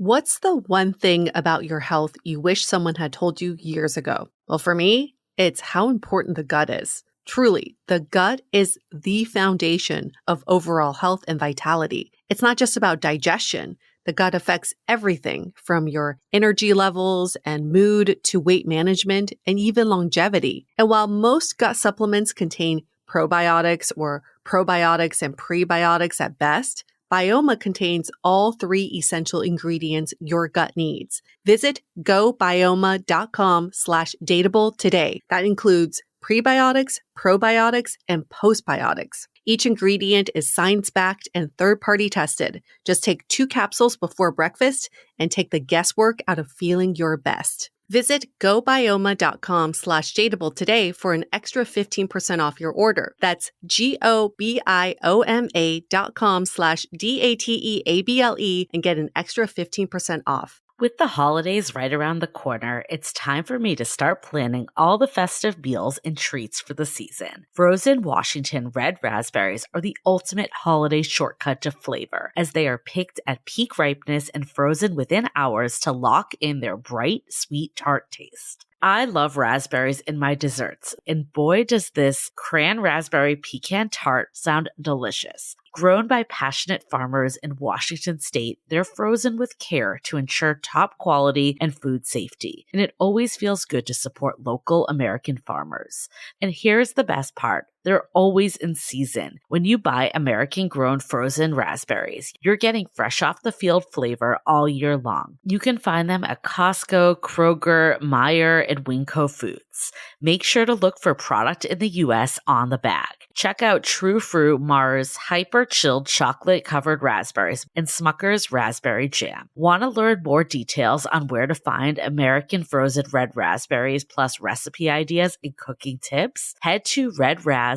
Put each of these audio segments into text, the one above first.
What's the one thing about your health you wish someone had told you years ago? Well, for me, it's how important the gut is. Truly, the gut is the foundation of overall health and vitality. It's not just about digestion. The gut affects everything from your energy levels and mood to weight management and even longevity. And while most gut supplements contain probiotics or probiotics and prebiotics at best, Bioma contains all three essential ingredients your gut needs. Visit gobioma.com/dateable today. That includes prebiotics, probiotics, and postbiotics. Each ingredient is science-backed and third-party tested. Just take 2 capsules before breakfast and take the guesswork out of feeling your best. Visit gobioma.com/dateable today for an extra 15% off your order. That's gobioma.com/dateable and get an extra 15% off. With the holidays right around the corner, it's time for me to start planning all the festive meals and treats for the season. Frozen Washington red raspberries are the ultimate holiday shortcut to flavor, as they are picked at peak ripeness and frozen within hours to lock in their bright, sweet tart taste. I love raspberries in my desserts, and boy does this cran raspberry pecan tart sound delicious. Grown by passionate farmers in Washington state, they're frozen with care to ensure top quality and food safety, and it always feels good to support local American farmers. And here's the best part. They're always in season. When you buy American-grown frozen raspberries, you're getting fresh off the field flavor all year long. You can find them at Costco, Kroger, Meijer, and Winco Foods. Make sure to look for product in the U.S. on the bag. Check out True Fruit Mars Hyper Chilled Chocolate-Covered Raspberries and Smucker's Raspberry Jam. Want to learn more details on where to find American frozen red raspberries plus recipe ideas and cooking tips? Head to redraz.org.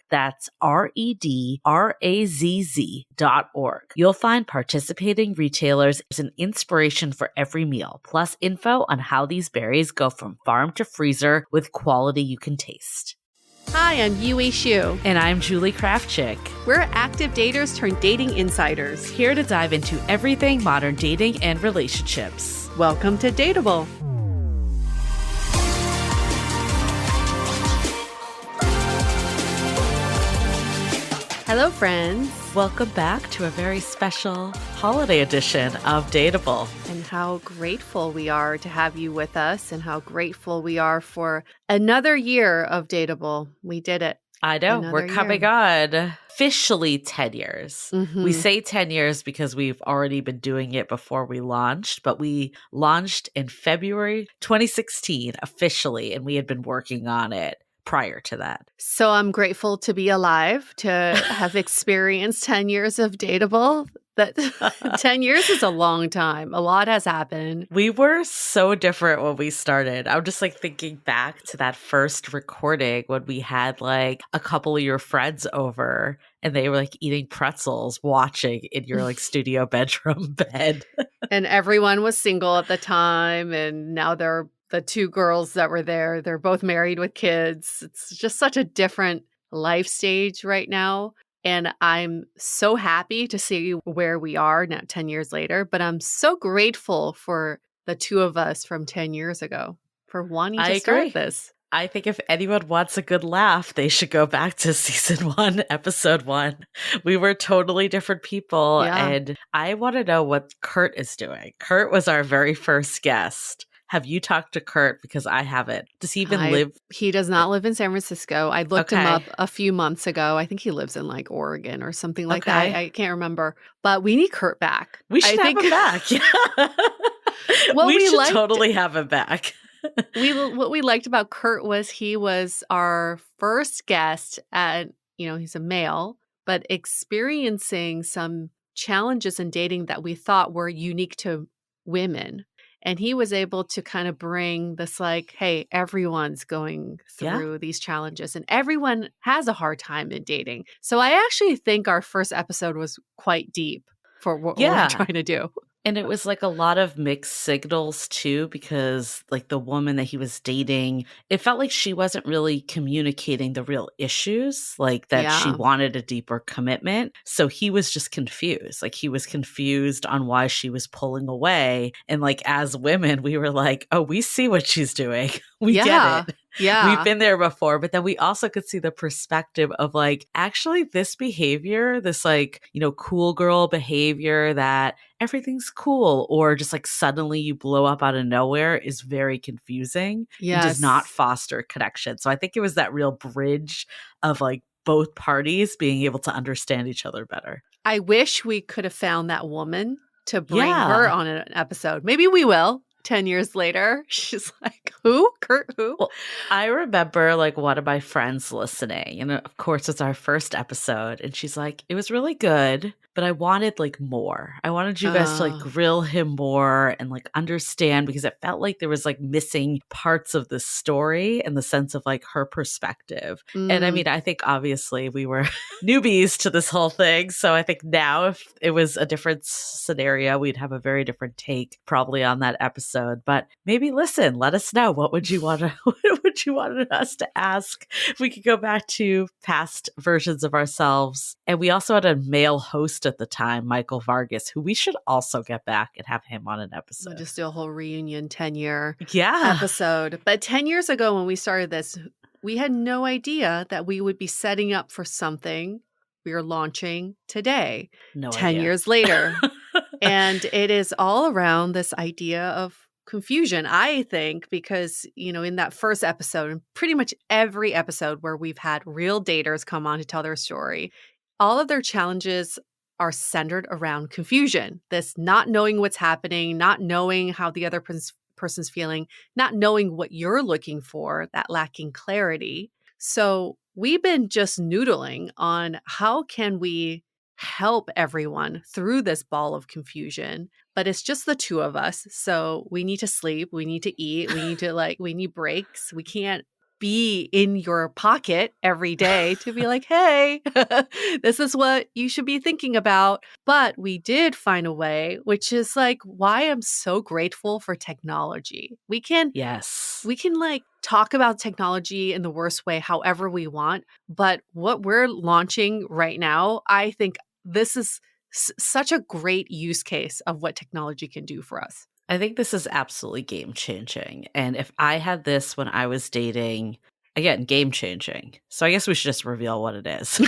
That's redrazz.org. You'll find participating retailers as an inspiration for every meal, plus info on how these berries go from farm to freezer with quality you can taste. Hi, I'm Yui Shu. And I'm Julie Kraftchick. We're active daters turned dating insiders. Here to dive into everything modern dating and relationships. Welcome to Dateable. Hello, friends. Welcome back to a very special holiday edition of Dateable. And how grateful we are to have you with us, and how grateful we are for another year of Dateable. We did it. I know. We're coming on officially 10 years. Mm-hmm. We say 10 years because we've already been doing it before we launched, but we launched in February 2016 officially, and we had been working on it prior to that. So I'm grateful to be alive, to have experienced 10 years of Dateable. That 10 years is a long time. A lot has happened. We were so different when we started. I'm just thinking back to that first recording when we had a couple of your friends over and they were eating pretzels, watching in your studio bedroom bed. And everyone was single at the time. And now they're the 2 girls that were there. They're both married with kids. It's just such a different life stage right now. And I'm so happy to see where we are now 10 years later. But I'm so grateful for the 2 of us from 10 years ago for wanting to start this. I think if anyone wants a good laugh, they should go back to season 1, episode 1. We were totally different people. Yeah. And I want to know what Kurt is doing. Kurt was our very first guest. Have you talked to Kurt? Because I haven't. Does he even live? He does not live in San Francisco. I looked him up a few months ago. I think he lives in Oregon or something like that. I can't remember. But we need Kurt back. We should have him back. Well, we should totally have him back. What we liked about Kurt was he was our first guest at, he's a male, but experiencing some challenges in dating that we thought were unique to women. And he was able to kind of bring this hey, everyone's going through these challenges and everyone has a hard time in dating. So I actually think our first episode was quite deep for what we're trying to do. And it was like a lot of mixed signals too, because like the woman that he was dating, it felt like she wasn't really communicating the real issues, like that she Yeah. wanted a deeper commitment. So he was just confused. Like he was confused on why she was pulling away. And like as women, we were like, oh, we see what she's doing. We get Yeah. it. We've Yeah. been there before, but then we also could see the perspective of like, actually, this behavior, this like, cool girl behavior that everything's cool, or just like suddenly you blow up out of nowhere is very confusing and does not Yes. foster connection. So I think it was that real bridge of like both parties being able to understand each other better. I wish we could have found that woman to bring her Yeah. on an episode. Maybe we will 10 years later. She's like, who? Kurt, who? Well, I remember like one of my friends listening, and of course it's our first episode, and she's like, it was really good, but I wanted like more. I wanted you guys to like Uh, grill him more and like understand, because it felt like there was like missing parts of the story in the sense of like her perspective. And I mm, mean, I think obviously we were newbies to this whole thing. So I think now if it was a different scenario, we'd have a very different take probably on that episode. But maybe listen, let us know. What would you want to, what would you want us to ask? If we could go back to past versions of ourselves. And we also had a male host at the time, Michael Vargas, who we should also get back and have him on an we'll episode. just do a whole reunion 10-year Yeah. episode. But 10 years ago when we started this, we had no idea that we would be setting up for something we are launching today, No 10 idea. years later. And it is all around this idea of confusion, I think, because, in that first episode, and pretty much every episode where we've had real daters come on to tell their story, all of their challenges are centered around confusion. This not knowing what's happening, not knowing how the other person's feeling, not knowing what you're looking for, that lacking clarity. So we've been just noodling on how can we help everyone through this ball of confusion, but it's just the two of us. So we need to sleep, we need to eat, we need breaks. We can't be in your pocket every day to be like, hey, this is what you should be thinking about. But we did find a way, which is like why I'm so grateful for technology. Yes. We can like talk about technology in the worst way, however we want. But what we're launching right now, I think this is such a great use case of what technology can do for us. I think this is absolutely game changing. And if I had this when I was dating, again, game changing. So I guess we should just reveal what it is.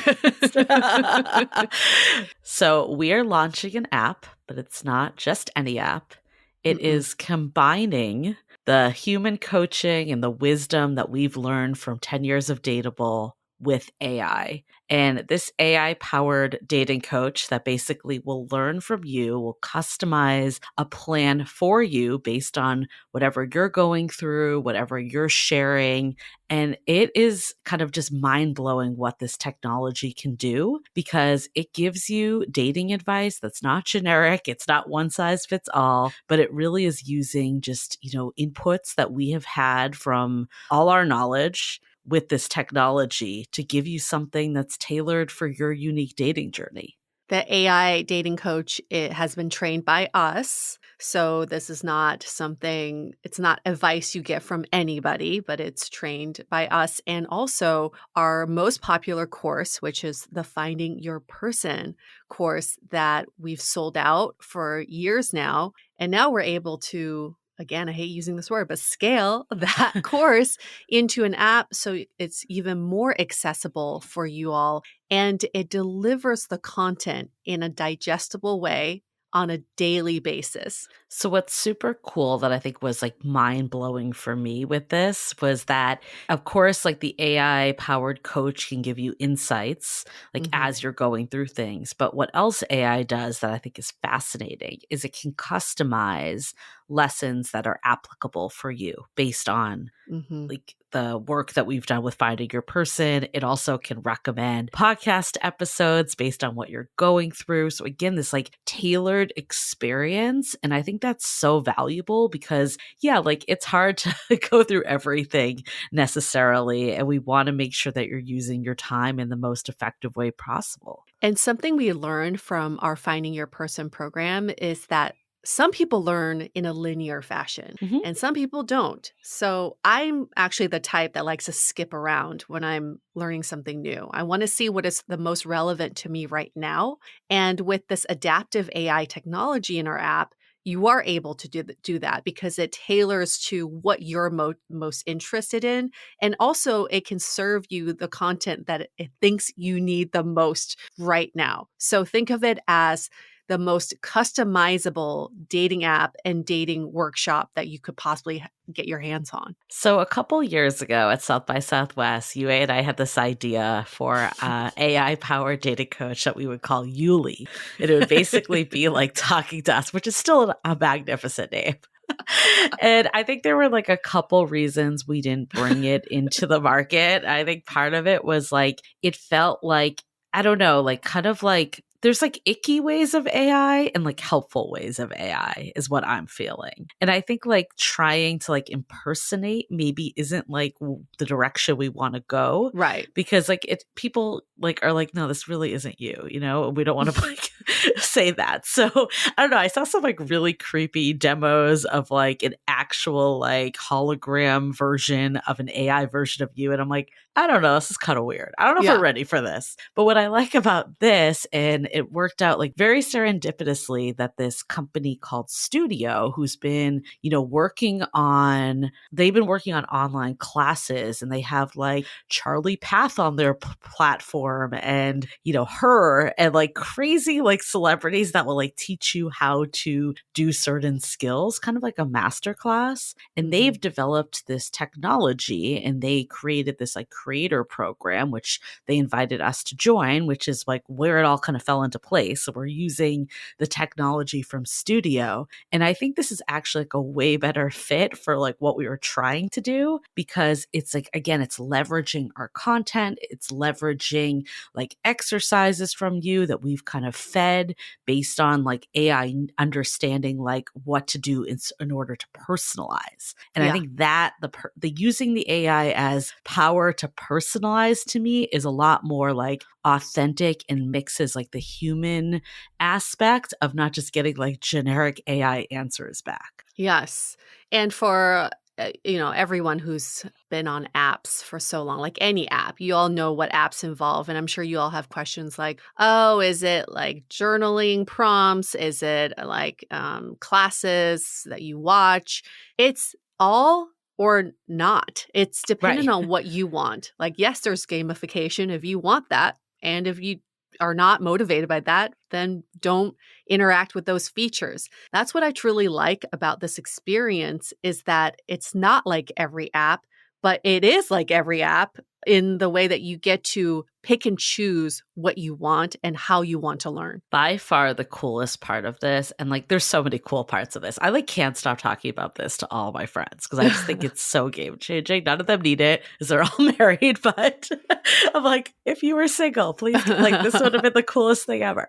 So we are launching an app, but it's not just any app. It Mm-mm. is combining the human coaching and the wisdom that we've learned from 10 years of Dateable with AI. And this AI powered dating coach that basically will learn from you, will customize a plan for you based on whatever you're going through, whatever you're sharing. And it is kind of just mind blowing what this technology can do, because it gives you dating advice that's not generic. It's not one size fits all, but it really is using just, inputs that we have had from all our knowledge with this technology to give you something that's tailored for your unique dating journey. The AI dating coach, it has been trained by us. So this is not it's not advice you get from anybody, but it's trained by us. And also our most popular course, which is the Finding Your Person course that we've sold out for years now. And now we're able to, again, I hate using this word, but scale that course into an app so it's even more accessible for you all. And it delivers the content in a digestible way on a daily basis. So what's super cool that I think was like mind blowing for me with this was that, of course, like the AI powered coach can give you insights like Mhm. as you're going through things. But what else AI does that I think is fascinating is it can customize lessons that are applicable for you based on Mhm. like the work that we've done with Finding Your Person. It also can recommend podcast episodes based on what you're going through. So again, this like tailored experience. And I think that's so valuable because like it's hard to go through everything necessarily. And we want to make sure that you're using your time in the most effective way possible. And something we learned from our Finding Your Person program is that some people learn in a linear fashion Mhm. and some people don't. So I'm actually the type that likes to skip around when I'm learning something new. I want to see what is the most relevant to me right now. And with this adaptive AI technology in our app, you are able to do that because it tailors to what you're most interested in. And also, it can serve you the content that it thinks you need the most right now. So think of it as the most customizable dating app and dating workshop that you could possibly get your hands on. So a couple years ago at South by Southwest, Yue and I had this idea for AI-powered dating coach that we would call Yuli. And it would basically be like talking to us, which is still a magnificent name. And I think there were like a couple reasons we didn't bring it into the market. I think part of it was like, it felt like, I don't know, like kind of like there's like icky ways of AI and like helpful ways of AI is what I'm feeling. And I think like trying to like impersonate maybe isn't like the direction we want to go. Right. Because like people like are like, no, this really isn't you, you know, we don't want to like say that. So I don't know. I saw some like really creepy demos of like an actual like hologram version of an AI version of you. And I'm like, I don't know. This is kind of weird. I don't know if we're ready for this. But what I like about this, and it worked out like very serendipitously that this company called Studio, who's been, you know, they've been working on online classes, and they have like Charlie Path on their platform and, you know, her and like crazy like celebrities that will like teach you how to do certain skills, kind of like a master class. And they've developed this technology and they created this like creator program, which they invited us to join, which is like where it all kind of fell into place. So we're using the technology from Studio. And I think this is actually like a way better fit for like what we were trying to do, because it's like, again, it's leveraging our content. It's leveraging like exercises from you that we've kind of fed based on like AI understanding like what to do in order to personalize. And I think that the using the AI as power to personalize to me is a lot more like authentic and mixes like the human aspect of not just getting like generic AI answers back. Yes. And for everyone who's been on apps for so long, like any app, you all know what apps involve. And I'm sure you all have questions like, oh, is it like journaling prompts? Is it like classes that you watch? It's all or not. It's dependent on what you want. Like, yes, there's gamification if you want that. And if you are not motivated by that, then don't interact with those features. That's what I truly like about this experience, is that it's not like every app, but it is like every app in the way that you get to pick and choose what you want and how you want to learn. By far the coolest part of this, and like there's so many cool parts of this. I like can't stop talking about this to all my friends because I just think it's so game changing. None of them need it because they're all married, but I'm like, if you were single, please, like this would have been the coolest thing ever.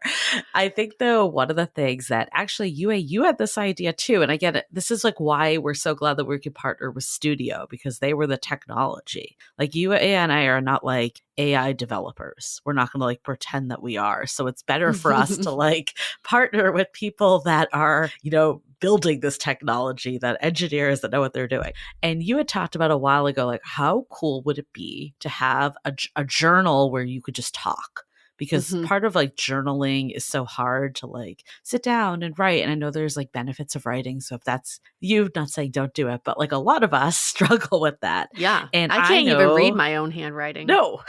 I think though, one of the things that actually you had this idea too, and I get it. This is like why we're so glad that we could partner with Studio, because they were the technology. Like you and I are not like AI developers. We're not going to like pretend that we are. So it's better for us to like partner with people that are, you know, building this technology, that engineers that know what they're doing. And you had talked about a while ago, like how cool would it be to have a journal where you could just talk? Because part of like journaling is so hard to like sit down and write. And I know there's like benefits of writing. So if that's you, not saying don't do it, but like a lot of us struggle with that. Yeah. And I can't even read my own handwriting. No.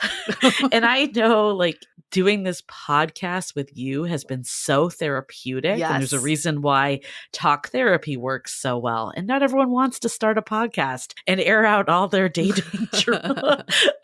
And I know like doing this podcast with you has been so therapeutic. Yes. And there's a reason why talk therapy works so well. And not everyone wants to start a podcast and air out all their dating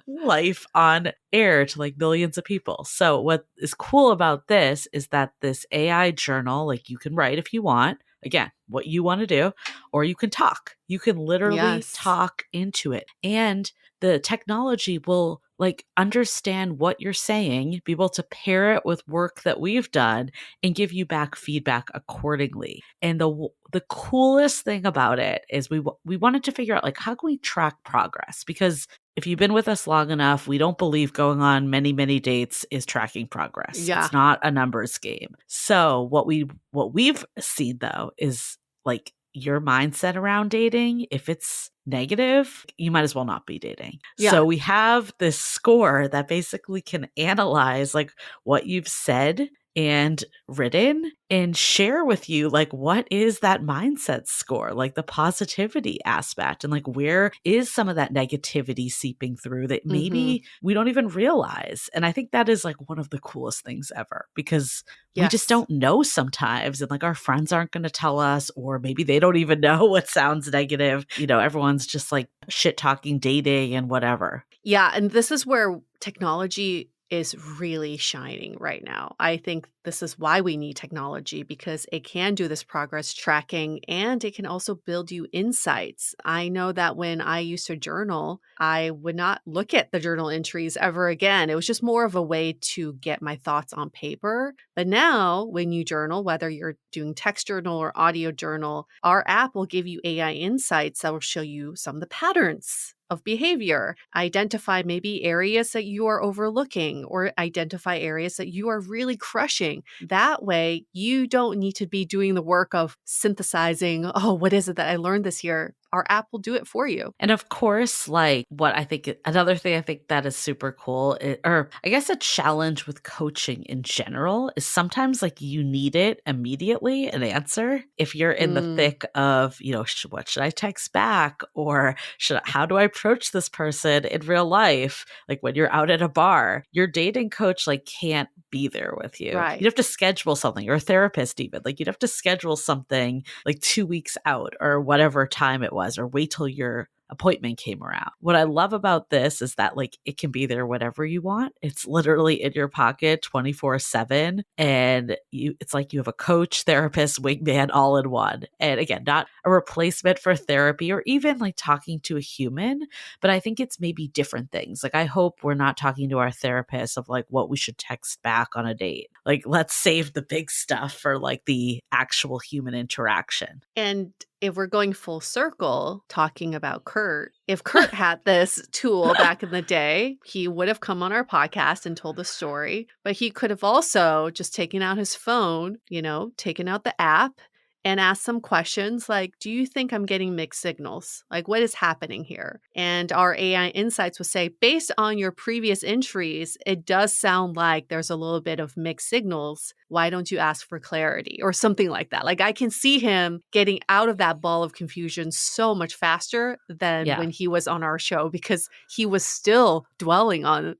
life on air to like millions of people. So what is cool about this is that this AI journal, like you can write if you want, again, what you want to do, or you can talk. You can literally talk into it. And the technology will like understand what you're saying, be able to pair it with work that we've done and give you back feedback accordingly. And the coolest thing about it is we wanted to figure out like how can we track progress, because if you've been with us long enough, we don't believe going on many, many dates is tracking progress. Yeah. It's not a numbers game. So what we've seen though is like your mindset around dating. If it's negative, you might as well not be dating. Yeah. So we have this score that basically can analyze like what you've said and written and share with you like what is that mindset score, like the positivity aspect, and like where is some of that negativity seeping through that maybe we don't even realize. And I think that is like one of the coolest things ever, because we just don't know sometimes, and like our friends aren't going to tell us, or maybe they don't even know what sounds negative. You know, everyone's just like shit talking dating and whatever. Yeah, and this is where technology is really shining right now. I think this is why we need technology, because it can do this progress tracking and it can also build you insights. I know that when I used to journal, I would not look at the journal entries ever again. It was just more of a way to get my thoughts on paper. But now when you journal, whether you're doing text journal or audio journal, our app will give you AI insights that will show you some of the patterns of behavior, identify maybe areas that you are overlooking, or identify areas that you are really crushing. That way, you don't need to be doing the work of synthesizing, oh, what is it that I learned this year? Our app will do it for you. And of course, like what I think, another thing I think that is super cool, or I guess a challenge with coaching in general, is sometimes like you need it immediately, an answer. If you're in the thick of, you know, what should I text back? Or how do I approach this person in real life? Like when you're out at a bar, your dating coach like can't be there with you. Right. You'd have to schedule something, or a therapist even. Like you'd have to schedule something like 2 weeks out or whatever time it was, or wait till your appointment came around. What I love about this is that like it can be there whenever you want. It's literally in your pocket 24/7, and it's like you have a coach, therapist, wingman all in one. And again, not a replacement for therapy or even like talking to a human, but I think it's maybe different things. Like I hope we're not talking to our therapist of like what we should text back on a date. Like let's save the big stuff for like the actual human interaction. And if we're going full circle talking about Kurt, if Kurt had this tool back in the day, he would have come on our podcast and told the story, but he could have also just taken out his phone, you know, taken out the app and asked some questions like, do you think I'm getting mixed signals? Like, what is happening here? And our AI insights will say, based on your previous entries, it does sound like there's a little bit of mixed signals. Why don't you ask for clarity or something like that? Like I can see him getting out of that ball of confusion so much faster than when he was on our show, because he was still dwelling on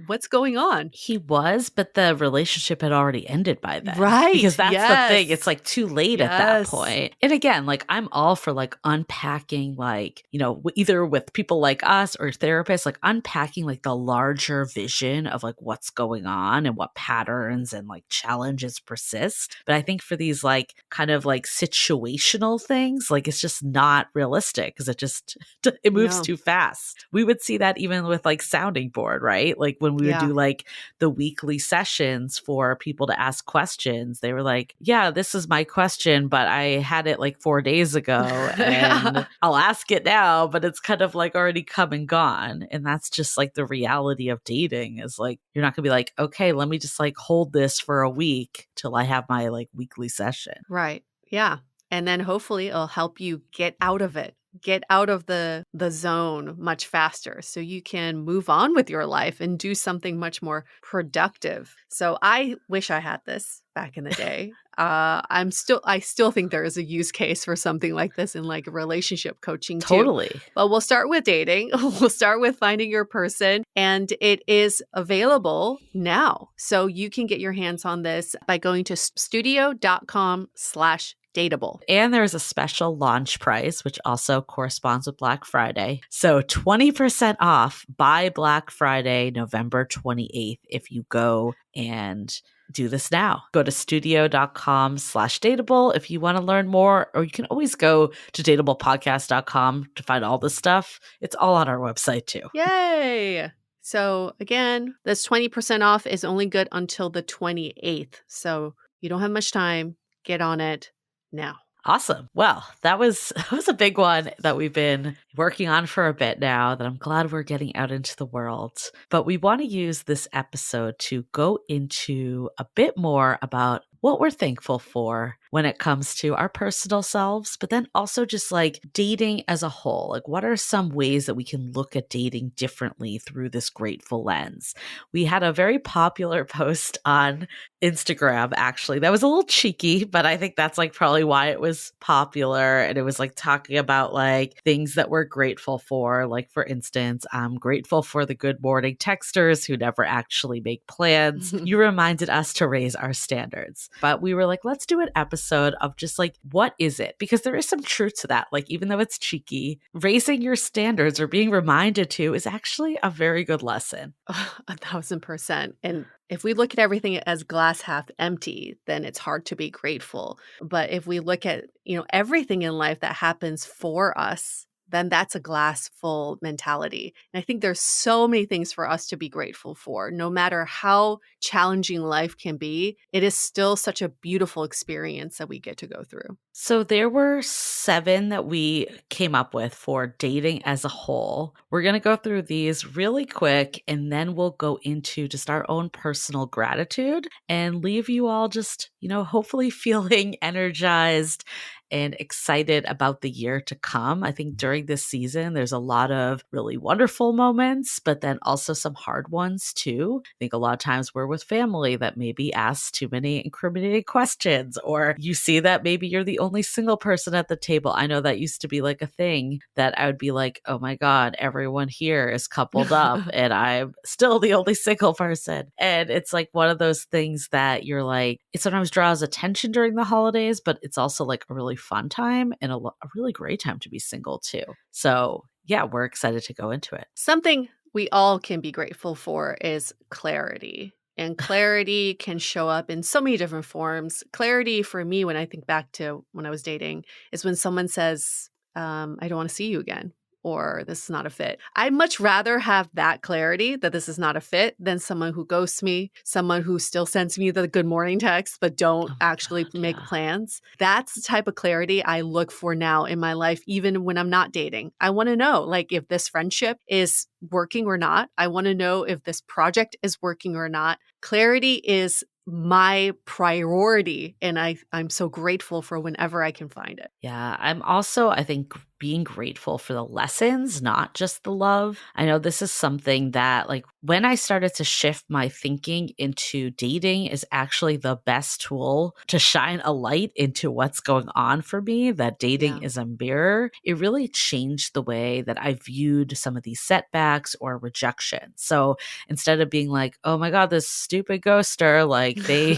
what's going on. He was, but the relationship had already ended by then. Right. Because that's the thing. It's like too late at that point. And again, like I'm all for like unpacking, like, you know, either with people like us or therapists, like unpacking like the larger vision of like what's going on and what patterns and like challenges persist. But I think for these like kind of like situational things, like it's just not realistic, because it moves too fast. We would see that even with like Sounding Board, right? Like when we would do like the weekly sessions for people to ask questions, they were like, yeah, this is my question, but I had it like 4 days ago and I'll ask it now, but it's kind of like already come and gone. And that's just like the reality of dating, is like, you're not gonna be like, okay, let me just like hold this for a week till I have my like weekly session. Right. Yeah. And then hopefully it'll help you get out of it. Get out of the zone much faster so you can move on with your life and do something much more productive. So I wish I had this back in the day. I still think there is a use case for something like this in like relationship coaching too. Totally. But we'll start with dating. We'll start with finding your person, and it is available now. So you can get your hands on this by going to studio.com/dateable. And there's a special launch price, which also corresponds with Black Friday. So 20% off by Black Friday, November 28th, if you go and do this now. Go to studio.com/dateable if you want to learn more, or you can always go to dateablepodcast.com to find all this stuff. It's all on our website too. Yay! So again, this 20% off is only good until the 28th. So you don't have much time. Get on it now. Awesome. Well, that was that was a big one that we've been working on for a bit now that I'm glad we're getting out into the world. But we want to use this episode to go into a bit more about what we're thankful for when it comes to our personal selves, but then also just like dating as a whole. Like, what are some ways that we can look at dating differently through this grateful lens? We had a very popular post on Instagram, actually, that was a little cheeky, but I think that's like probably why it was popular. And it was like talking about like things that we're grateful for. Like, for instance, I'm grateful for the good morning texters who never actually make plans. You reminded us to raise our standards. But we were like, let's do an episode of just like, what is it? Because there is some truth to that. Like, even though it's cheeky, raising your standards or being reminded to is actually a very good lesson. 1,000%. And if we look at everything as glass half empty, then it's hard to be grateful. But if we look at, everything in life that happens for us, then that's a glass full mentality. And I think there's so many things for us to be grateful for. No matter how challenging life can be, it is still such a beautiful experience that we get to go through. So there were 7 that we came up with for dating as a whole. We're going to go through these really quick, and then we'll go into just our own personal gratitude and leave you all just, hopefully feeling energized and excited about the year to come. I think during this season, there's a lot of really wonderful moments, but then also some hard ones too. I think a lot of times we're with family that maybe asks too many incriminating questions, or you see that maybe you're the only single person at the table. I know that used to be like a thing that I would be like, oh my God, everyone here is coupled up and I'm still the only single person. And it's like one of those things that you're like, it sometimes draws attention during the holidays, but it's also like a really fun time and a really great time to be single too. So yeah, we're excited to go into it. Something we all can be grateful for is clarity. And clarity can show up in so many different forms. Clarity for me, when I think back to when I was dating, is when someone says, I don't want to see you again, or this is not a fit. I'd much rather have that clarity that this is not a fit than someone who ghosts me, someone who still sends me the good morning text, but don't actually make plans. That's the type of clarity I look for now in my life, even when I'm not dating. I want to know, like, if this friendship is working or not. I want to know if this project is working or not. Clarity is my priority, and I'm so grateful for whenever I can find it. Yeah, I'm also, I think, being grateful for the lessons, not just the love. I know this is something that, like, when I started to shift my thinking into dating is actually the best tool to shine a light into what's going on for me, that dating is a mirror. It really changed the way that I viewed some of these setbacks or rejection. So instead of being like, oh my God, this stupid ghoster, like they,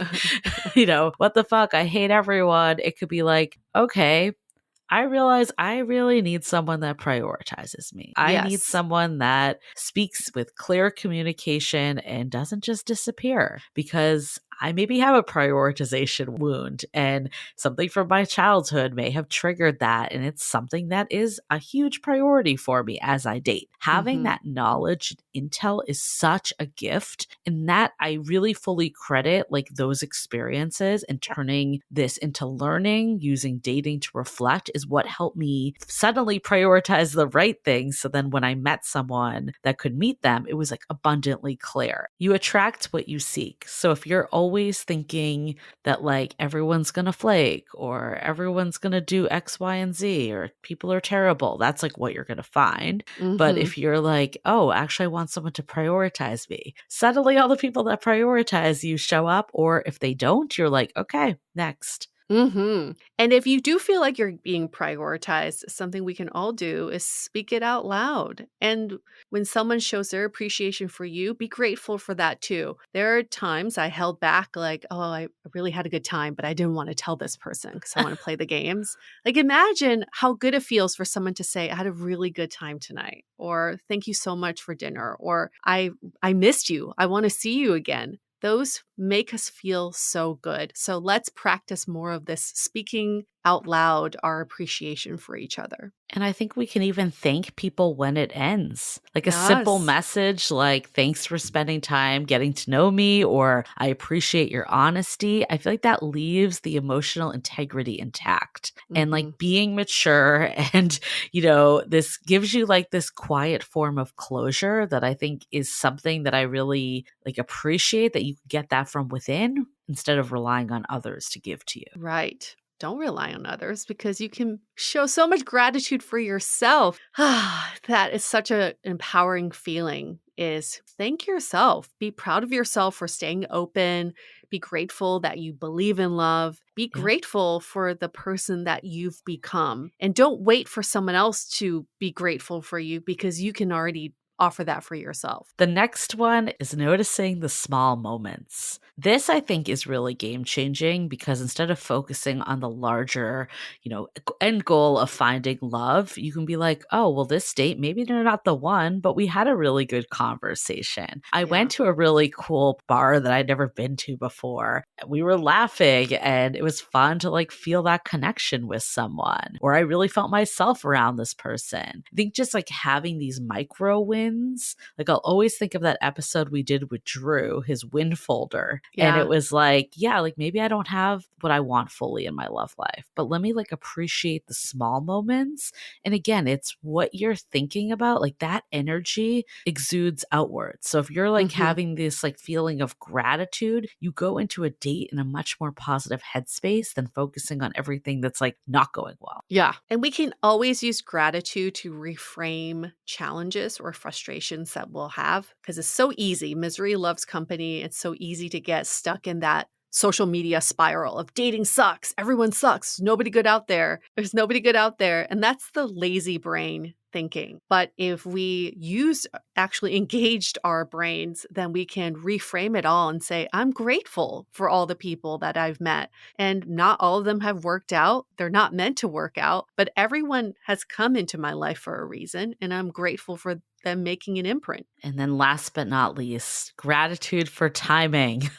what the fuck, I hate everyone. It could be like, okay, I realize I really need someone that prioritizes me. I need someone that speaks with clear communication and doesn't just disappear, because I maybe have a prioritization wound and something from my childhood may have triggered that. And it's something that is a huge priority for me as I date. Having that knowledge and intel is such a gift. And that I really fully credit like those experiences, and turning this into learning, using dating to reflect is what helped me suddenly prioritize the right things. So then when I met someone that could meet them, it was like abundantly clear. You attract what you seek. So if you're always thinking that like everyone's going to flake or everyone's going to do X, Y, and Z, or people are terrible, that's like what you're going to find. But if you're like, oh, actually I want someone to prioritize me, suddenly all the people that prioritize you show up. Or if they don't, you're like, okay, next. And if you do feel like you're being prioritized, something we can all do is speak it out loud. And when someone shows their appreciation for you, be grateful for that too. There are times I held back like, oh, I really had a good time, but I didn't want to tell this person because I want to play the games. Like, imagine how good it feels for someone to say, I had a really good time tonight, or thank you so much for dinner, or I missed you. I want to see you again. Those make us feel so good. So let's practice more of this speaking out loud our appreciation for each other. And I think we can even thank people when it ends. Like a simple Yes. message like, thanks for spending time getting to know me, or I appreciate your honesty. I feel like that leaves the emotional integrity intact. And like Mhm. being mature and, this gives you like this quiet form of closure that I think is something that I really like appreciate, that you can get that from within instead of relying on others to give to you. Right. Don't rely on others because you can show so much gratitude for yourself. That is such an empowering feeling is thank yourself. Be proud of yourself for staying open. Be grateful that you believe in love. Be Yeah. grateful for the person that you've become. And don't wait for someone else to be grateful for you because you can already offer that for yourself. The next one is noticing the small moments. This, I think, is really game changing because instead of focusing on the larger, end goal of finding love, you can be like, oh, well, this date, maybe they're not the one, but we had a really good conversation. I Yeah. went to a really cool bar that I'd never been to before. We were laughing and it was fun to like feel that connection with someone, or I really felt myself around this person. I think just like having these micro wins, like I'll always think of that episode we did with Drew, his win folder. And Yeah. it was like, yeah, like maybe I don't have what I want fully in my love life, but let me like appreciate the small moments. And again, it's what you're thinking about. Like that energy exudes outwards. So if you're like Mhm. having this like feeling of gratitude, you go into a date in a much more positive headspace than focusing on everything that's like not going well. Yeah. And we can always use gratitude to reframe challenges or frustrations that we'll have because it's so easy. Misery loves company. It's so easy to get stuck in that social media spiral of dating sucks. Everyone sucks. Nobody good out there. There's nobody good out there. And that's the lazy brain thinking. But if we actually engaged our brains, then we can reframe it all and say, I'm grateful for all the people that I've met. And not all of them have worked out. They're not meant to work out, but everyone has come into my life for a reason. And I'm grateful for them making an imprint. And then last but not least, gratitude for timing.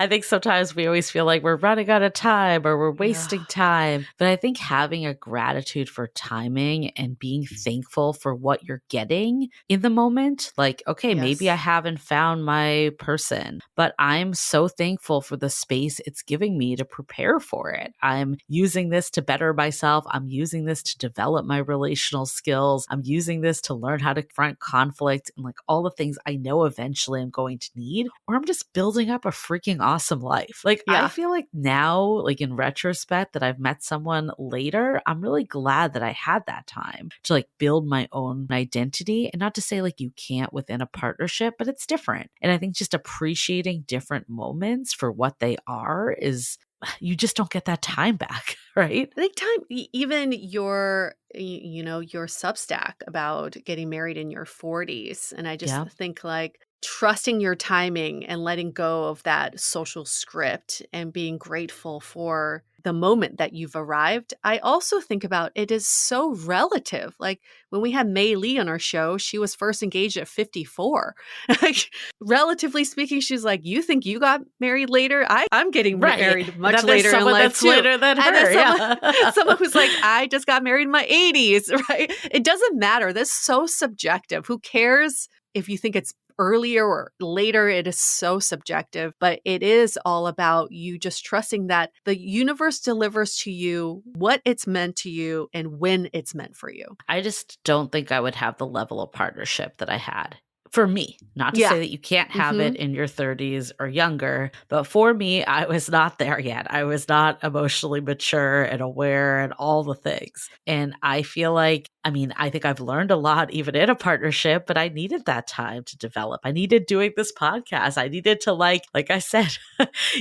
I think sometimes we always feel like we're running out of time or we're Yeah. wasting time. But I think having a gratitude for timing and being thankful for what you're getting in the moment, like, okay, maybe I Yes. haven't found my person, but I'm so thankful for the space it's giving me to prepare for it. I'm using this to better myself. I'm using this to develop my relational skills. I'm using this to learn how to confront conflict and like all the things I know eventually I'm going to need, or I'm just building up a freaking awesome life. Like I Yeah. feel like now, like in retrospect, that I've met someone later, I'm really glad that I had that time to like build my own identity. And not to say like you can't within a partnership, but it's different. And I think just appreciating different moments for what they are is, you just don't get that time back, right? I think even your Substack about getting married in your 40s. And I just Yeah. think like trusting your timing and letting go of that social script and being grateful for the moment that you've arrived. I also think about it is so relative. Like when we had Mei Lee on our show, she was first engaged at 54. Like, relatively speaking, she's like, you think you got married later? I'm getting Right. married And much then there's later in someone life that's too. later than And her. then Yeah. someone who's like, I just got married in my 80s, right? It doesn't matter. That's so subjective. Who cares if you think it's earlier or later? It is so subjective, but it is all about you just trusting that the universe delivers to you what it's meant to you and when it's meant for you. I just don't think I would have the level of partnership that I had. For me, not to Yeah. say that you can't have Hmm. it in your 30s or younger, but for me, I was not there yet. I was not emotionally mature and aware and all the things. And I feel like, I mean, I think I've learned a lot even in a partnership, but I needed that time to develop. I needed doing this podcast. I needed to like I said,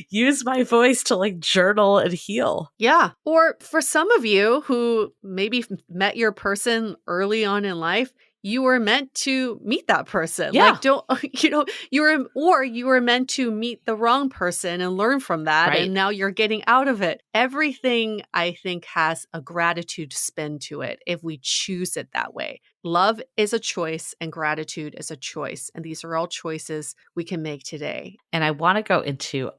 use my voice to like journal and heal. Yeah. Or for some of you who maybe met your person early on in life, you were meant to meet that person. Yeah. Like, don't, you were meant to meet the wrong person and learn from that. Right. And now you're getting out of it. Everything, I think, has a gratitude spin to it if we choose it that way. Love is a choice and gratitude is a choice. And these are all choices we can make today. And I want to go into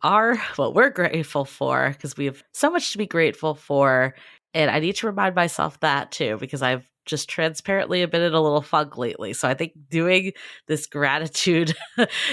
what we're grateful for, because we have so much to be grateful for. And I need to remind myself that too, because I've just transparently been in a little funk lately. So I think doing this gratitude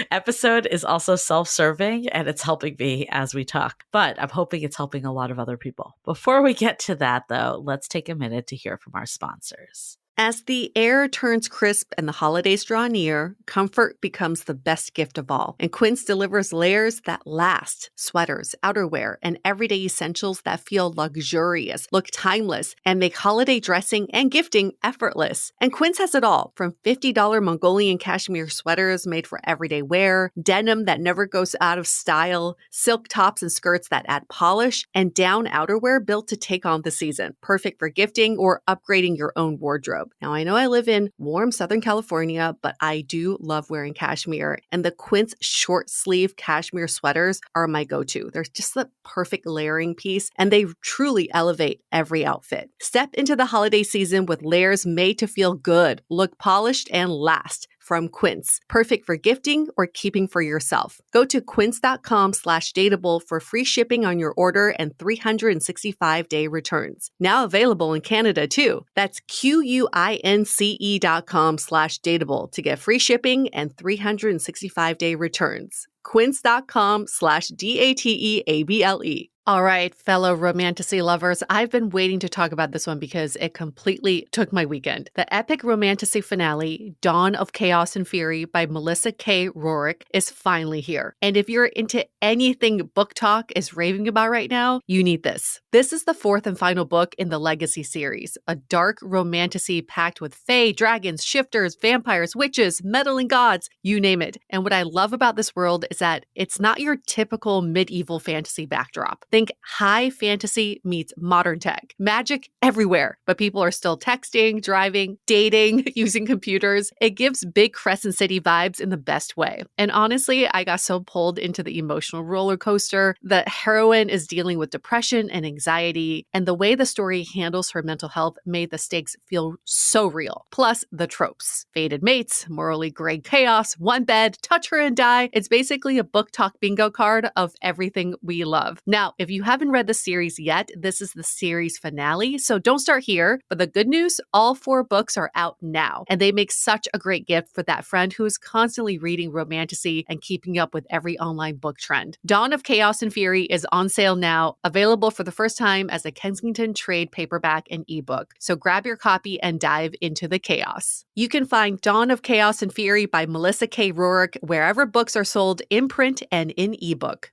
episode is also self-serving and it's helping me as we talk. But I'm hoping it's helping a lot of other people. Before we get to that, though, let's take a minute to hear from our sponsors. As the air turns crisp and the holidays draw near, comfort becomes the best gift of all. And Quince delivers layers that last: sweaters, outerwear, and everyday essentials that feel luxurious, look timeless, and make holiday dressing and gifting effortless. And Quince has it all, from $50 Mongolian cashmere sweaters made for everyday wear, denim that never goes out of style, silk tops and skirts that add polish, and down outerwear built to take on the season, perfect for gifting or upgrading your own wardrobe. Now, I know I live in warm Southern California, but I do love wearing cashmere, and the Quince short sleeve cashmere sweaters are my go-to. They're just the perfect layering piece, and they truly elevate every outfit. Step into the holiday season with layers made to feel good, look polished, and last. From Quince. Perfect for gifting or keeping for yourself. Go to quince.com/dateable for free shipping on your order and 365-day returns. Now available in Canada too. That's QUINCE.com/dateable to get free shipping and 365-day returns. Quince.com/DATEABLE. All right, fellow romantasy lovers, I've been waiting to talk about this one because it completely took my weekend. The epic romantasy finale, Dawn of Chaos and Fury by Melissa K. Rorick, is finally here. And if you're into anything Book Talk is raving about right now, you need this. This is the fourth and final book in the Legacy series, a dark romantasy packed with fae, dragons, shifters, vampires, witches, meddling gods, you name it. And what I love about this world is that it's not your typical medieval fantasy backdrop. Think high fantasy meets modern tech. Magic everywhere, but people are still texting, driving, dating, using computers. It gives big Crescent City vibes in the best way. And honestly, I got so pulled into the emotional roller coaster. The heroine is dealing with depression and anxiety, and the way the story handles her mental health made the stakes feel so real. Plus, the tropes. Fated mates, morally gray chaos, one bed, touch her and die. It's basically a Book Talk bingo card of everything we love. Now, if you haven't read the series yet, this is the series finale, so don't start here. But the good news, all 4 books are out now, and they make such a great gift for that friend who is constantly reading romantasy and keeping up with every online book trend. Dawn of Chaos and Fury is on sale now, available for the first time as a Kensington trade paperback and ebook. So grab your copy and dive into the chaos. You can find Dawn of Chaos and Fury by Melissa K. Rorick wherever books are sold in print and in ebook.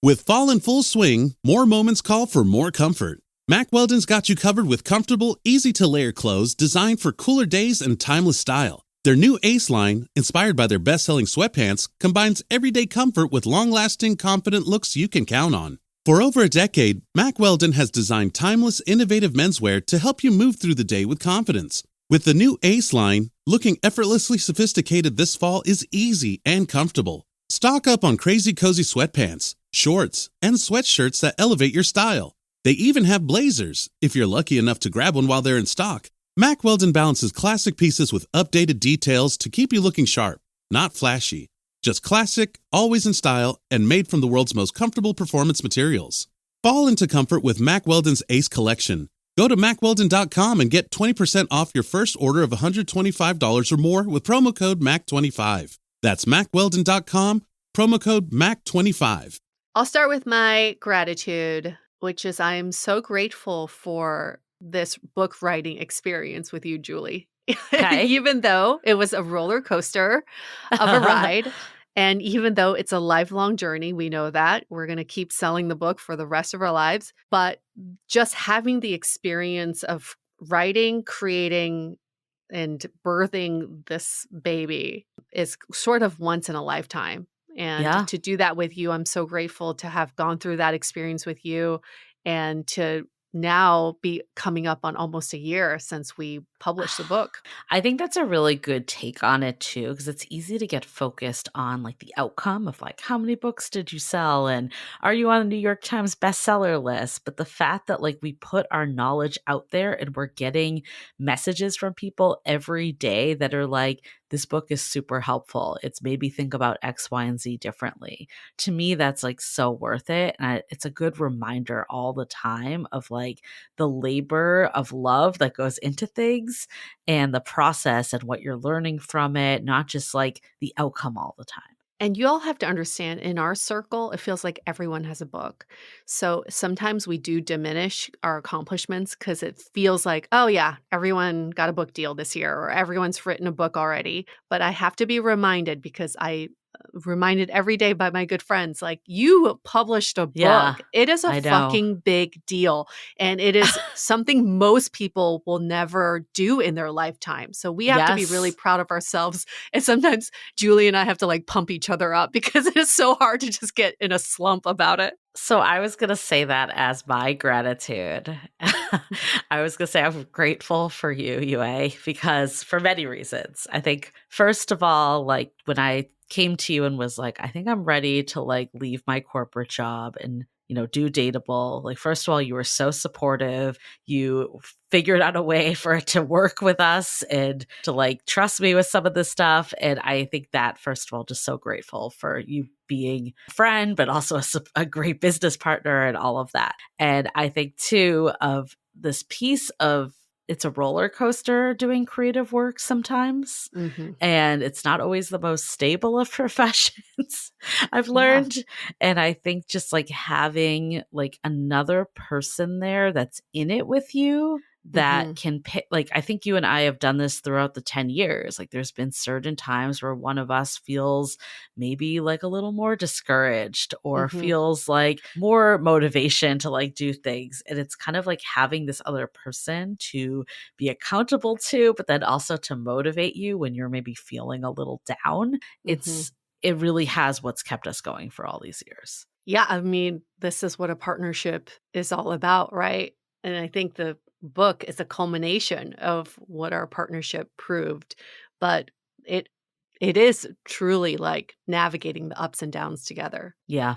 With fall in full swing, more moments call for more comfort. Mack Weldon's got you covered with comfortable, easy-to-layer clothes designed for cooler days and timeless style. Their new Ace line, inspired by their best-selling sweatpants, combines everyday comfort with long-lasting, confident looks you can count on. For over a decade, Mack Weldon has designed timeless, innovative menswear to help you move through the day with confidence. With the new Ace line, looking effortlessly sophisticated this fall is easy and comfortable. Stock up on crazy cozy sweatpants, shorts, and sweatshirts that elevate your style. They even have blazers, if you're lucky enough to grab one while they're in stock. Mack Weldon balances classic pieces with updated details to keep you looking sharp, not flashy. Just classic, always in style, and made from the world's most comfortable performance materials. Fall into comfort with Mack Weldon's Ace Collection. Go to MackWeldon.com and get 20% off your first order of $125 or more with promo code MAC25. That's MackWeldon.com, promo code MAC25. I'll start with my gratitude, which is I am so grateful for this book writing experience with you, Julie. Okay. Even though it was a roller coaster of a ride, and even though it's a lifelong journey, we know that we're going to keep selling the book for the rest of our lives. But just having the experience of writing, creating, and birthing this baby is sort of once in a lifetime. And to do that with you, I'm so grateful to have gone through that experience with you and to now be coming up on almost a year since we published the book. I think that's a really good take on it too, because it's easy to get focused on like the outcome of like how many books did you sell and are you on the New York Times bestseller list? But the fact that like we put our knowledge out there and we're getting messages from people every day that are like, this book is super helpful. It's made me think about X, Y, and Z differently. To me, that's like so worth it. And it's a good reminder all the time of like the labor of love that goes into things and the process and what you're learning from it, not just like the outcome all the time. And you all have to understand, in our circle, it feels like everyone has a book. So sometimes we do diminish our accomplishments because it feels like, oh yeah, everyone got a book deal this year or everyone's written a book already. But I have to be reminded, because I reminded every day by my good friends, like, you published a book. Yeah, It is a I know. fucking big deal. And it is something most people will never do in their lifetime. So we have to be really Yes. proud of ourselves. And sometimes Julie and I have to like pump each other up because it is so hard to just get in a slump about it. So I was going to say that as my gratitude. I was going to say I'm grateful for you, Yue, because for many reasons. I think, first of all, like when I came to you and was like, I think I'm ready to like leave my corporate job and, you know, do Dateable. Like, first of all, you were so supportive. You figured out a way for it to work with us and to like trust me with some of this stuff. And I think that, first of all, just so grateful for you being a friend, but also a great business partner and all of that. And I think too of this piece of it's a roller coaster doing creative work sometimes. Mm-hmm. And it's not always the most stable of professions, I've learned. And I think just like having like another person there that's in it with you that can pick, like, I think you and I have done this throughout the 10 years. Like, there's been certain times where one of us feels maybe like a little more discouraged or feels like more motivation to like do things. And it's kind of like having this other person to be accountable to, but then also to motivate you when you're maybe feeling a little down. It really has what's kept us going for all these years. Yeah, I mean, this is what a partnership is all about, right? And I think the book is a culmination of what our partnership proved, but it is truly like navigating the ups and downs together. Yeah.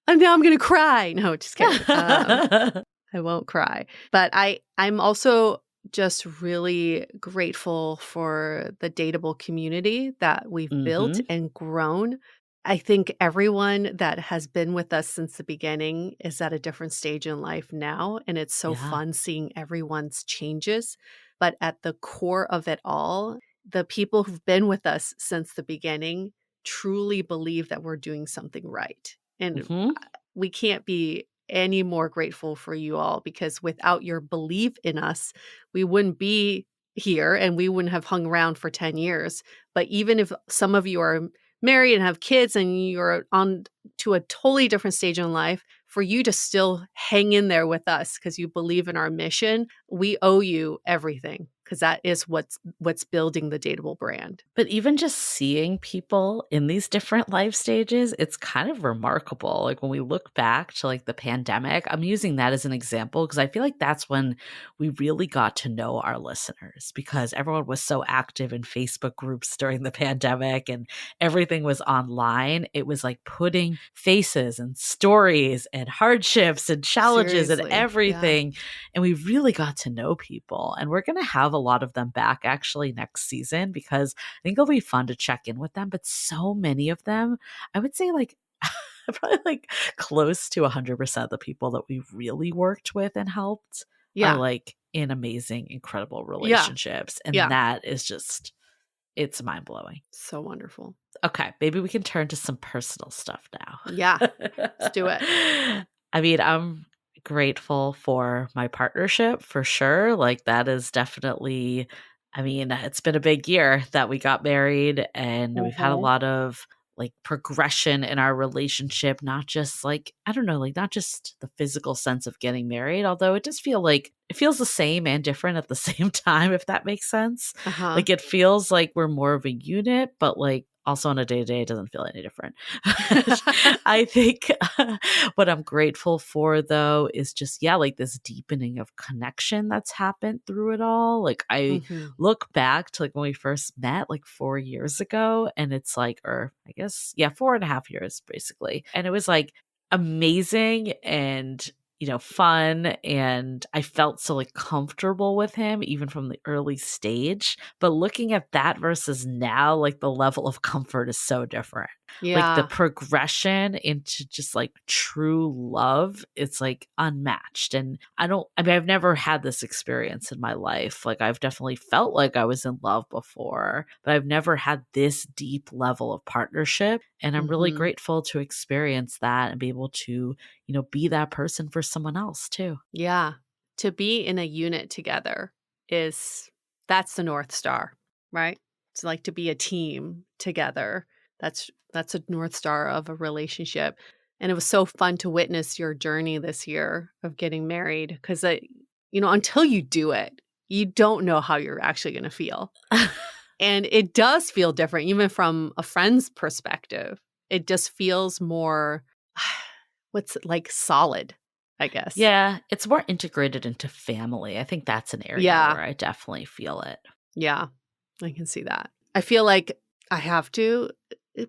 And now I'm going to cry. No, just kidding. I won't cry. But I'm also just really grateful for the Dateable community that we've built and grown. I think everyone that has been with us since the beginning is at a different stage in life now. And it's so fun seeing everyone's changes. But at the core of it all, the people who've been with us since the beginning truly believe that we're doing something right. And we can't be any more grateful for you all, because without your belief in us, we wouldn't be here and we wouldn't have hung around for 10 years. But even if some of you are married and have kids and you're on to a totally different stage in life, for you to still hang in there with us because you believe in our mission, we owe you everything, because that is what's building the Dateable brand. But even just seeing people in these different life stages, it's kind of remarkable. Like when we look back to like the pandemic, I'm using that as an example because I feel like that's when we really got to know our listeners, because everyone was so active in Facebook groups during the pandemic and everything was online. It was like putting faces and stories and hardships and challenges and everything. Yeah. And we really got to know people. And we're going to have a lot of them back actually next season, because I think it'll be fun to check in with them. But so many of them, I would say like probably like close to 100% of the people that we really worked with and helped are like in amazing, incredible relationships. And that is just, it's mind blowing. So wonderful. Okay, maybe we can turn to some personal stuff now. Yeah, let's do it. I mean, I'm grateful for my partnership for sure. Like that is definitely, I mean, it's been a big year that we got married and we've had a lot of like progression in our relationship, not just like, I don't know, like not just the physical sense of getting married, although it does feel like it feels the same and different at the same time, if that makes sense. Like it feels like we're more of a unit, but like Also on a day-to-day, it doesn't feel any different. I think what I'm grateful for, though, is just, like this deepening of connection that's happened through it all. Like I Mhm. look back to like when we first met like 4 years ago, and it's like, or I guess, 4.5 years basically. And it was like amazing and fun, and I felt so like comfortable with him even from the early stage. But looking at that versus now, like the level of comfort is so different. Like the Yeah. progression into just like true love, it's like unmatched. And I've never had this experience in my life. Like I've definitely felt like I was in love before, but I've never had this deep level of partnership. And I'm really Mhm. grateful to experience that and be able to be that person for someone else too. Yeah. To be in a unit together that's the North Star, right? It's like to be a team together. That's a North Star of a relationship. And it was so fun to witness your journey this year of getting married because until you do it, you don't know how you're actually going to feel. And it does feel different, even from a friend's perspective. It just feels more, what's it, like solid, I guess. Yeah, it's more integrated into family. I think that's an area Yeah. where I definitely feel it. Yeah. I can see that. I feel like I have to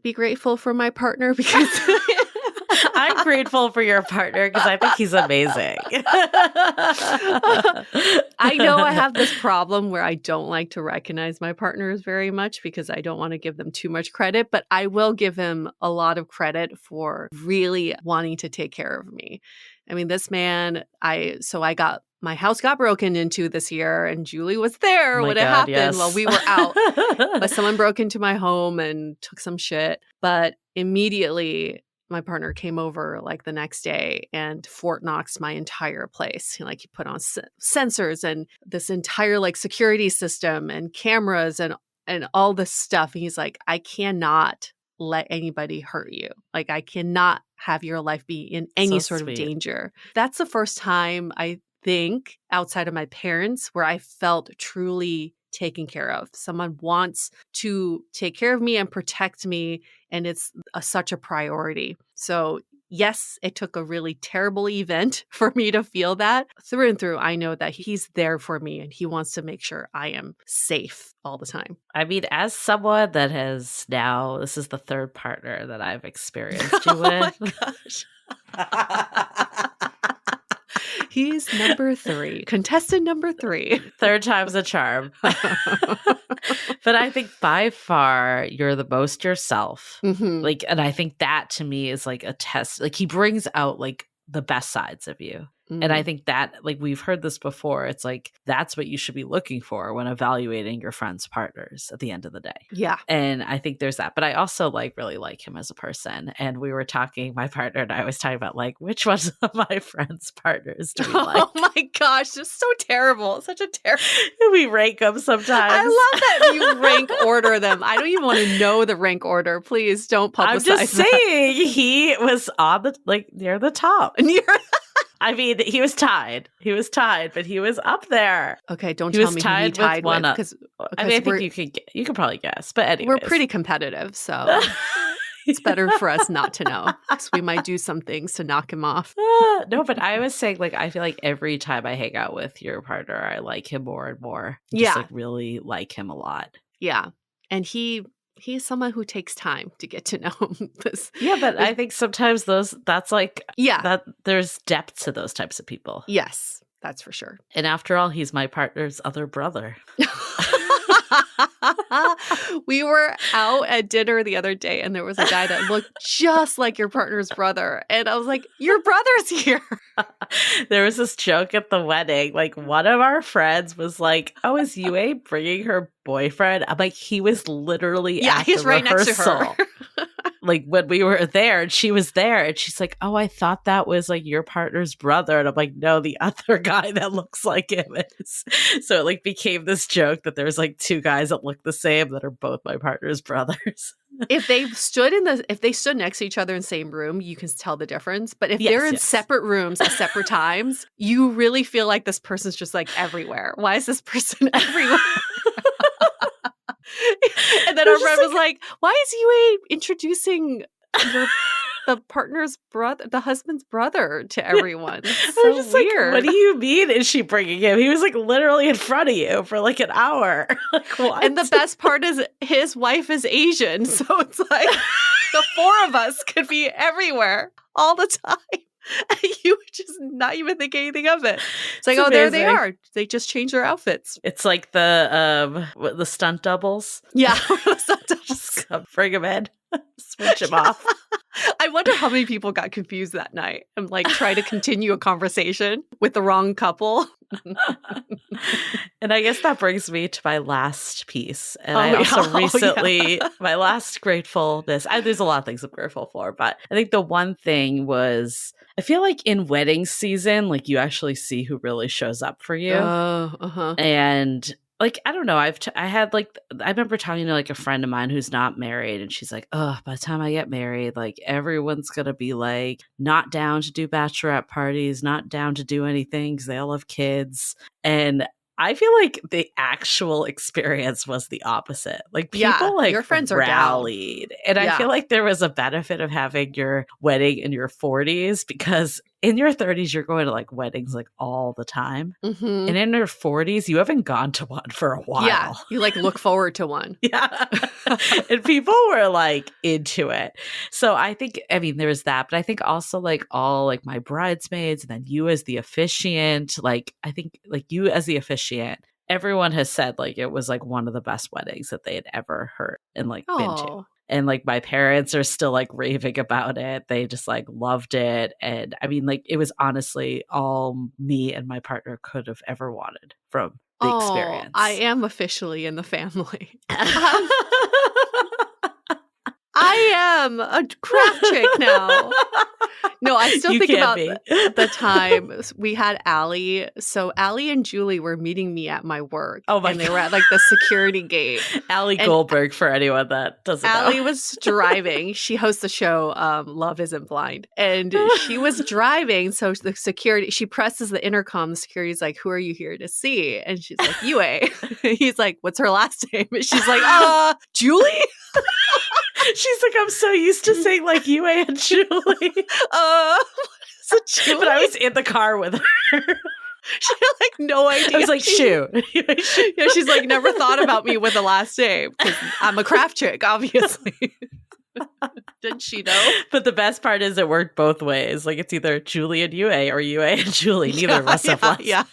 be grateful for my partner because I'm grateful for your partner because I think he's amazing. I know I have this problem where I don't like to recognize my partners very much because I don't want to give them too much credit, but I will give him a lot of credit for really wanting to take care of me. I mean, this man, my house got broken into this year and Julie was Oh there my when it God, happened while yes. we were out. But someone broke into my home and took some shit. But immediately my partner came over like the next day and Fort Knoxed my entire place. Like he put on sensors and this entire like security system and cameras and all this stuff. And he's like, I cannot let anybody hurt you. Like I cannot have your life be in any So sort of sweet. danger. That's the first time I think outside of my parents where I felt truly taken care of. Someone wants to take care of me and protect me, and it's such a priority. So yes, it took a really terrible event for me to feel that. Through and through, I know that he's there for me and he wants to make sure I am safe all the time. I mean, as someone that has now, this is the third partner that I've experienced you with. Oh my gosh. He's number 3. Contestant number 3. Third time's a charm. But I think by far you're the most yourself. Mhm. Like, and I think that to me is like a test. Like he brings out like the best sides of you. And I think that, like, we've heard this before. It's like, that's what you should be looking for when evaluating your friends' partners at the end of the day. Yeah. And I think there's that. But I also like really like him as a person. And we were talking, my partner and I was talking about like, which ones of my friends' partners do we like? Oh my gosh, it's so terrible. Such a terrible. We rank them sometimes. I love that you rank order them. I don't even want to know the rank order. Please don't publicize I'm just that. saying he was on the, like, near the top. I mean, he was tied. But he was up there. Okay, don't He tell was me who he tied tied with one with. up. Because I mean, I think you could probably guess. But anyways. we're pretty competitive, so it's better for us not to know. Because we might do some things to knock him off. No, but I was saying, like, I feel like every time I hang out with your partner, I like him more and more. Just, like, really like him a lot. Yeah. And he's someone who takes time to get to know him. Yeah, but I think sometimes that's like, that there's depth to those types of people. Yes, that's for sure. And after all, he's my partner's other brother. We were out at dinner the other day and there was a guy that looked just like your partner's brother. And I was like, your brother's here. There was this joke at the wedding. Like, one of our friends was like, oh, is Yue bringing her boyfriend? I'm like, he was literally at he's the right rehearsal. next to her. Like, when we were there and she was there and she's like, oh, I thought that was like your partner's brother. And I'm like, no, the other guy that looks like him is. So it like became this joke that there's like two guys that look the same that are both my partner's brothers. If they stood next to each other in the same room, you can tell the difference. But if they're in separate rooms at separate times, you really feel like this person's just like everywhere. Why is this person everywhere? And then our friend was like, why is Yue introducing the partner's brother, the husband's brother to everyone? That's so just weird. Like, what do you mean is she bringing him? He was like literally in front of you for like an hour. Like, what? And the best part is his wife is Asian. So it's like the four of us could be everywhere all the time. And you would just not even think anything of it. It's like, oh, there they are. They just changed their outfits. It's like the stunt doubles. Yeah. Stunt doubles. Bring him in. Switch him off. I wonder how many people got confused that night and like try to continue a conversation with the wrong couple. And I guess that brings me to my last piece. And I also recently, my last gratefulness, there's a lot of things I'm grateful for, but I think the one thing was, I feel like in wedding season, like you actually see who really shows up for you. And like, I don't know. I remember talking to like a friend of mine who's not married, and she's like, oh, by the time I get married, like everyone's going to be like not down to do bachelorette parties, not down to do anything because they all have kids. And I feel like the actual experience was the opposite. Like people like your friends rallied. And I feel like there was a benefit of having your wedding in your 40s, because in your 30s, you're going to like weddings like all the time. And in your 40s, you haven't gone to one for a while. Yeah, you like look forward to one. Yeah. And people were like into it. So I think, I mean, there was that, but I think also like all like my bridesmaids and then you as the officiant, like I think like you as the officiant, everyone has said like it was like one of the best weddings that they had ever heard and like been to. And like my parents are still like raving about it. They just like loved it. And I mean, like it was honestly all me and my partner could have ever wanted from the experience. I am officially in the family. I am a craft chick now. No, I still think about the time we had Allie. So Allie and Julie were meeting me at my work. Oh my And God. they were at like the security gate. Allie Goldberg, for anyone that doesn't know. Allie was driving. She hosts the show Love Isn't Blind. And she was driving. So the security, she presses the intercom. The security's like, who are you here to see? And she's like, Yue. He's like, what's her last name? And she's like, Julie? She's like, I'm so used to saying like Yue and Julie. Julie? But I was in the car with her. She had like no idea. I was like, shoot. Yeah, she's like, never thought about me with a last name because I'm a craft chick, obviously. Didn't she know? But the best part is it worked both ways. Like it's either Julie and Yue or Yue and Julie. Neither of us have last names.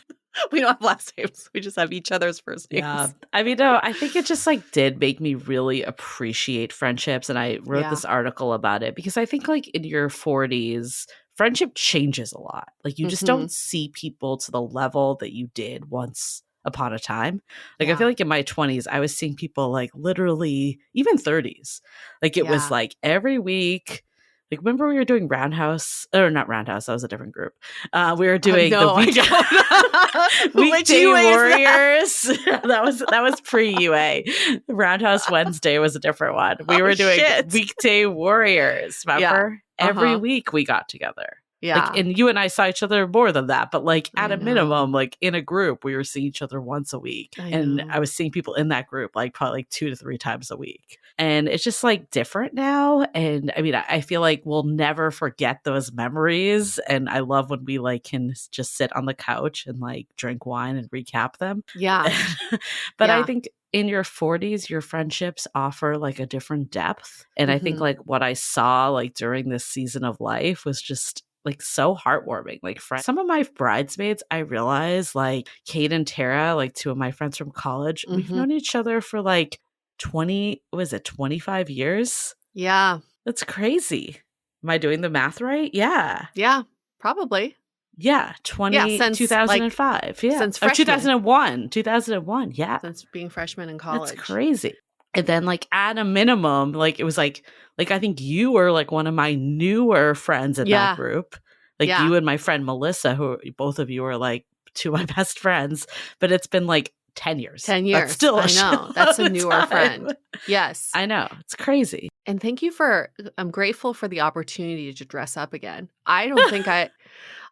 We don't have last names. We just have each other's first names. Yeah. I mean, no, I think it just like did make me really appreciate friendships. And I wrote this article about it because I think like in your 40s, friendship changes a lot. Like you just don't see people to the level that you did once upon a time. Like I feel like in my 20s, I was seeing people like literally even 30s. Like it was like every week. Like, remember we were doing Roundhouse, or not Roundhouse, that was a different group. We were doing the Weekday Warriors. that was pre-UA. Roundhouse Wednesday was a different one. We were doing Weekday Warriors, remember? Every week we got together. Yeah. Like, and you and I saw each other more than that, but like at a minimum, like in a group, we were seeing each other once a week. And I was seeing people in that group like probably like 2 to 3 times a week. And it's just like different now. And I mean, I feel like we'll never forget those memories. And I love when we like can just sit on the couch and like drink wine and recap them. Yeah. But I think in your 40s, your friendships offer like a different depth. And I think like what I saw like during this season of life was just like so heartwarming. Like some of my bridesmaids, I realized like Kate and Tara, like 2 of my friends from college, we've known each other for like 25 years? Yeah. That's crazy. Am I doing the math right? Yeah. Yeah, probably. Yeah, since 2005. Like, since 2001. 2001, yeah. Since being freshmen in college. That's crazy. And then like at a minimum, like it was like I think you were like one of my newer friends in that group. Like you and my friend Melissa, who both of you are like 2 of my best friends. But it's been like 10 years. 10 years. That's still I know. That's a newer friend. Yes. I know. It's crazy. And thank you I'm grateful for the opportunity to dress up again. I don't think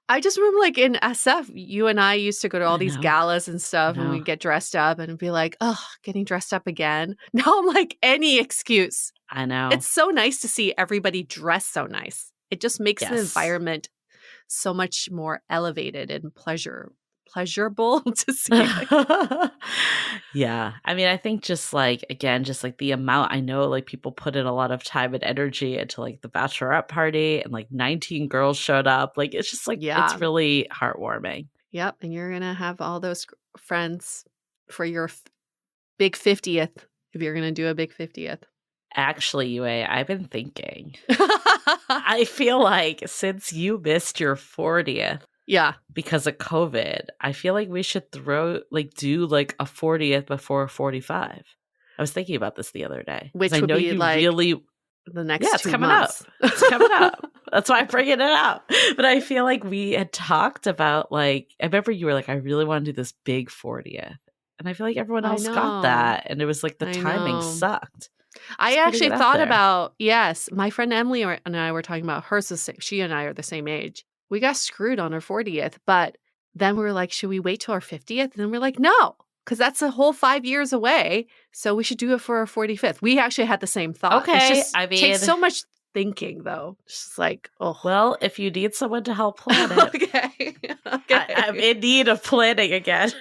I just remember like in SF, you and I used to go to all I these know. galas and stuff and know. we'd get dressed up and be like, oh, getting dressed up again. Now I'm like, any excuse. I know. It's so nice to see everybody dress so nice. It just makes the Yes. environment so much more elevated and pleasurable to see. Yeah. I mean, I think just like, again, just like the amount, I know like people put in a lot of time and energy into like the bachelorette party and like 19 girls showed up. Like, it's just like, Yeah. it's really heartwarming. Yep. And you're going to have all those friends for your big 50th, if you're going to do a big 50th. Actually, Yue, I've been thinking. I feel like since you missed your 40th, yeah, because of COVID, I feel like we should do like a 40th before 45. I was thinking about this the other day. Which I would know be you like really the next it's 2 coming months. up. It's coming up. That's why I'm bringing it up. But I feel like we had talked about like, I remember you were like, I really want to do this big 40th. And I feel like everyone else got that. And it was like the timing sucked. I actually thought about, yes, my friend Emily and I were talking about hers. She and I are the same age. We got screwed on her 40th, but then we were like, should we wait till our 50th? And then we're like, no, because that's a whole 5 years away. So we should do it for our 45th. We actually had the same thought. Okay. I mean, it takes so much thinking, though. It's just like, oh. Well, if you need someone to help plan it. Okay. I'm in need of planning again.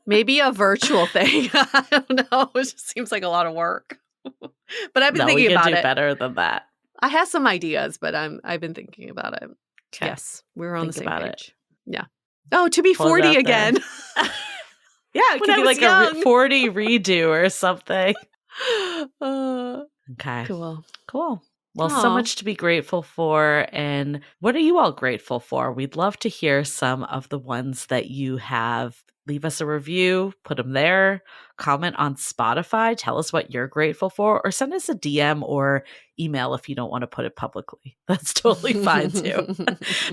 Maybe a virtual thing. I don't know. It just seems like a lot of work. But I've been thinking about it. We can do better than that. I have some ideas, but I've been thinking about it. Okay. Yes, we're on the same page. Yeah. Oh, to be 40 again. Yeah, it could be like a 40 redo or something. Okay. Cool. Well, so much to be grateful for. And what are you all grateful for? We'd love to hear some of the ones that you have. Leave us a review, put them there, comment on Spotify, tell us what you're grateful for, or send us a DM or email if you don't want to put it publicly. That's totally fine too.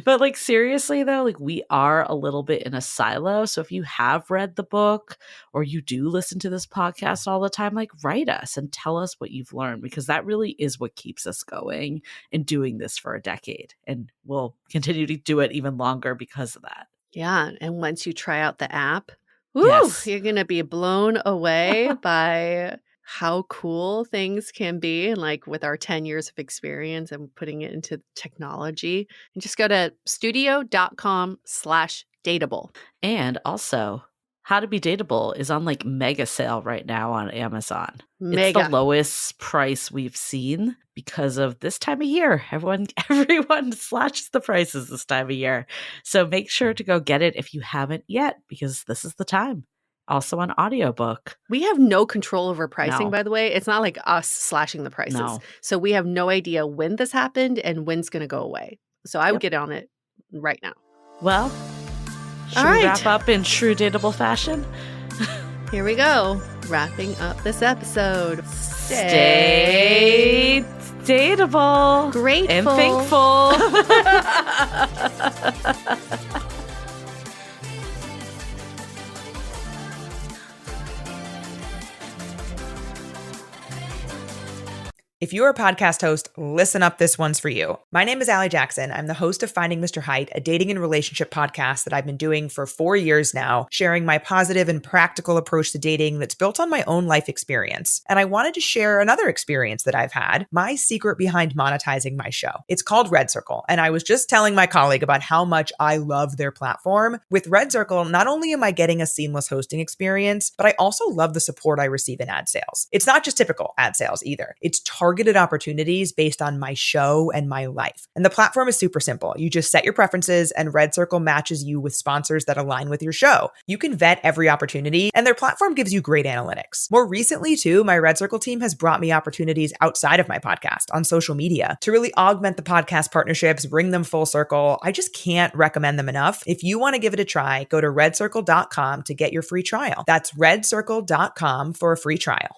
But like seriously though, like we are a little bit in a silo. So if you have read the book or you do listen to this podcast all the time, like write us and tell us what you've learned, because that really is what keeps us going and doing this for a decade. And we'll continue to do it even longer because of that. Yeah. And once you try out the app, you're going to be blown away by how cool things can be. And like with our 10 years of experience and putting it into technology, and just go to studio.com/dateable. And also, How to Be Dateable is on like mega sale right now on Amazon. It's the lowest price we've seen because of this time of year. Everyone slashes the prices this time of year. So make sure to go get it if you haven't yet, because this is the time. Also on audiobook. We have no control over pricing, by the way. It's not like us slashing the prices. No. So we have no idea when this happened and when it's going to go away. So I would get on it right now. Well, should we wrap up in true dateable fashion? Here we go. Wrapping up this episode. Stay dateable. Grateful. And thankful. If you're a podcast host, listen up, this one's for you. My name is Allie Jackson. I'm the host of Finding Mr. Height, a dating and relationship podcast that I've been doing for 4 years now, sharing my positive and practical approach to dating that's built on my own life experience. And I wanted to share another experience that I've had, my secret behind monetizing my show. It's called Red Circle, and I was just telling my colleague about how much I love their platform. With Red Circle, not only am I getting a seamless hosting experience, but I also love the support I receive in ad sales. It's not just typical ad sales either. It's targeted opportunities based on my show and my life. And the platform is super simple. You just set your preferences and Red Circle matches you with sponsors that align with your show. You can vet every opportunity and their platform gives you great analytics. More recently too, my Red Circle team has brought me opportunities outside of my podcast on social media to really augment the podcast partnerships, bring them full circle. I just can't recommend them enough. If you want to give it a try, go to redcircle.com to get your free trial. That's redcircle.com for a free trial.